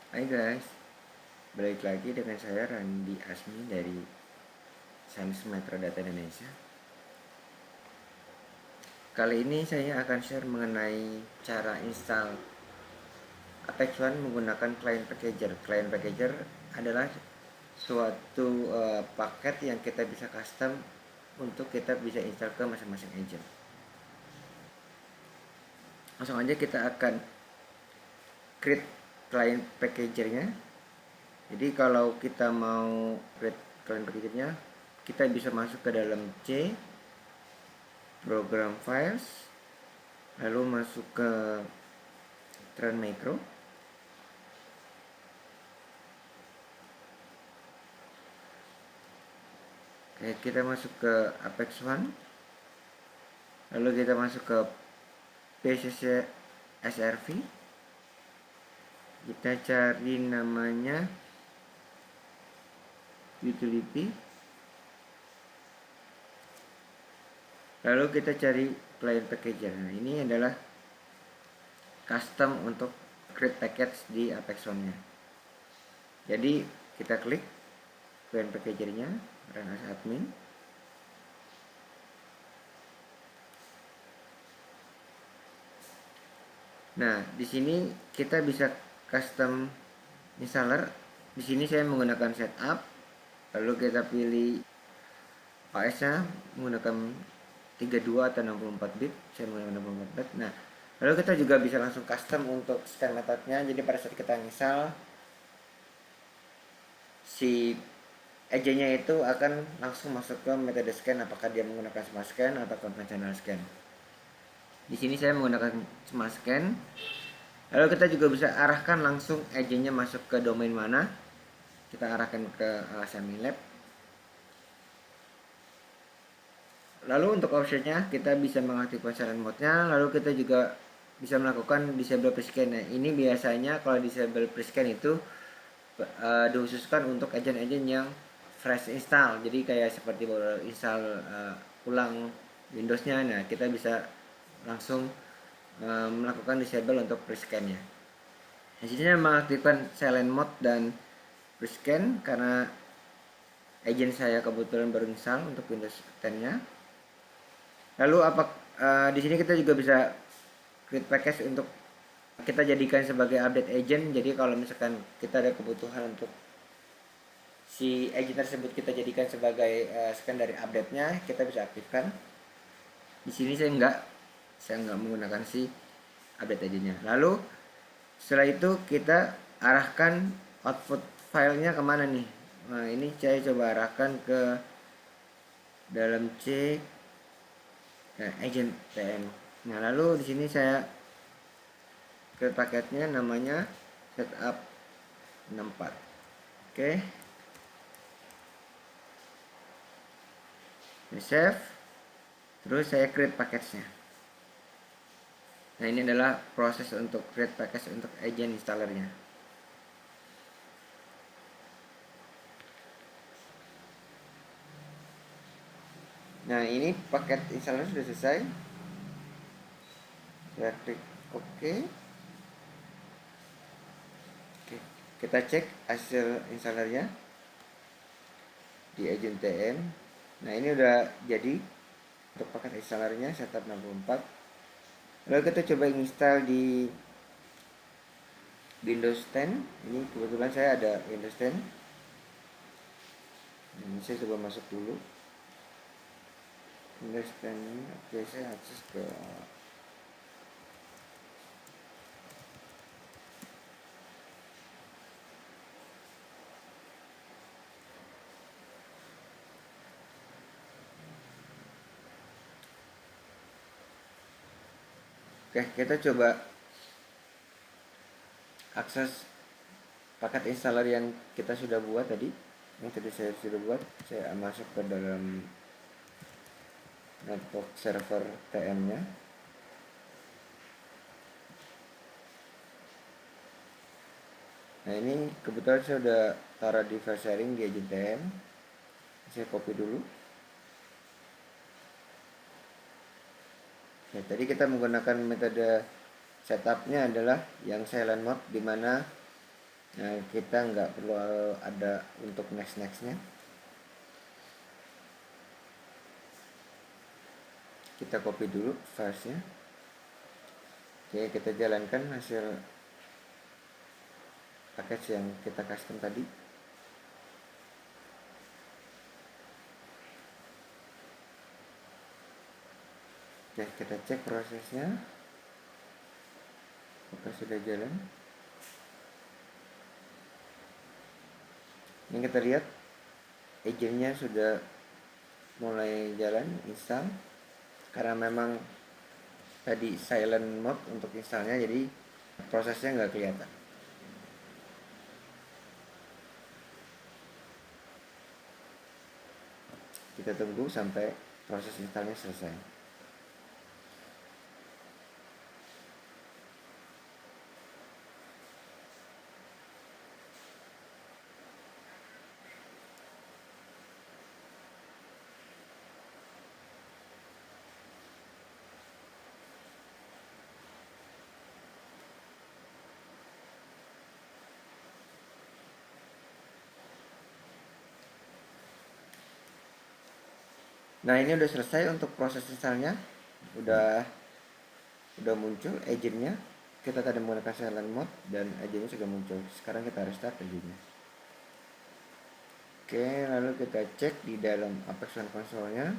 Hai guys, balik lagi dengan saya Randi Asmi dari Sains Metrodata Indonesia. Kali ini saya akan share mengenai cara install Apex One menggunakan Client Packager. Client Packager adalah suatu paket yang kita bisa custom untuk kita bisa install ke masing-masing agent. Langsung aja kita akan create Client Packager-nya. Jadi kalau kita mau create Client Packager-nya, kita bisa masuk ke dalam C, program files, lalu masuk ke Trend Micro. Oke, kita masuk ke Apex One, lalu kita masuk ke PCC SRV, kita cari namanya utility, lalu kita cari client packager. Nah, ini adalah custom untuk create package di Apex One-nya. Jadi kita klik client packager-nya, run as admin. Nah, di sini kita bisa custom installer. Di sini saya menggunakan setup, lalu kita pilih OS-nya menggunakan 32 atau 64 bit. Saya menggunakan 64 bit. Nah, lalu kita juga bisa langsung custom untuk scan metodenya. Jadi pada saat kita install, si agentnya itu akan langsung masuk ke metode scan, apakah dia menggunakan smart scan atau conventional scan. Di sini saya menggunakan smart scan. Lalu kita juga bisa arahkan langsung agentnya masuk ke domain mana. Kita arahkan ke Semilab. Lalu untuk optionnya kita bisa mengaktifkan silent mode-nya. Lalu kita juga bisa melakukan disable prescan. Nah, ini biasanya kalau disable prescan itu dikhususkan untuk agent-agent yang fresh install. Jadi kayak seperti baru install ulang Windows-nya. Nah, kita bisa langsung melakukan disable untuk prescan-nya. Di sini saya mengaktifkan silent mode dan prescan karena agent saya kebetulan baru install untuk Windows 10-nya. Lalu di sini kita juga bisa create package untuk kita jadikan sebagai update agent. Jadi kalau misalkan kita ada kebutuhan untuk si agent tersebut kita jadikan sebagai scan dari update-nya, kita bisa aktifkan. Di sini saya nggak menggunakan si update agent-nya. Lalu setelah itu kita arahkan output filenya kemana nih? Nah, ini saya coba arahkan ke dalam C agent TM. Nah, lalu di sini saya ke paketnya namanya setup 64. Oke. Saya save. Terus saya create package-nya. Nah, ini adalah proses untuk create package untuk agent installernya. Nah, ini paket installer sudah selesai. Saya klik OK. Oke, kita cek hasil installernya di agent TM. Nah, ini udah jadi untuk paket installernya setup 64. Lalu kita coba install di Windows 10. Ini kebetulan saya ada Windows 10. Ini saya coba masuk dulu Windows 10. Oke, saya akses ke Oke, kita coba akses paket installer yang kita sudah buat tadi. Yang tadi saya sudah buat, saya masuk ke dalam network server TM-nya. Nah, ini kebetulan saya sudah taruh di file sharing di agent TM. Saya copy dulu. Ya, tadi kita menggunakan metode setupnya adalah yang silent mode, di mana Nah, kita nggak perlu ada untuk nextnya. Kita copy dulu filesnya. Oke, kita jalankan hasil package yang kita custom tadi. Oke, kita cek prosesnya apakah sudah jalan. Ini kita lihat agentnya sudah mulai jalan install, karena memang tadi silent mode untuk installnya, jadi prosesnya nggak kelihatan. Kita tunggu sampai proses installnya selesai. Nah, ini udah selesai untuk proses installnya. Udah muncul agentnya. Kita tadi menggunakan silent mode dan agentnya sudah muncul. Sekarang kita restart agentnya. Oke, lalu kita cek di dalam Apex Console-nya.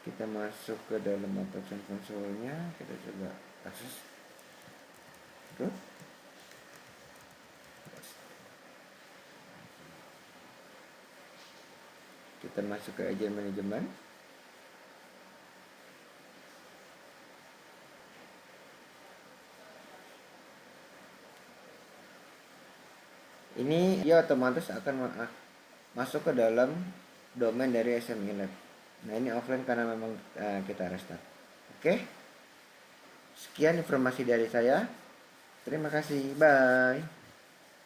Kita masuk ke dalam Apex Console-nya. Kita coba akses. Tuh. Kita masuk ke agent manajemen. Ini dia otomatis akan masuk ke dalam domain dari SME Lab. Nah, ini offline karena memang kita restart. Oke. Sekian informasi dari saya. Terima kasih. Bye.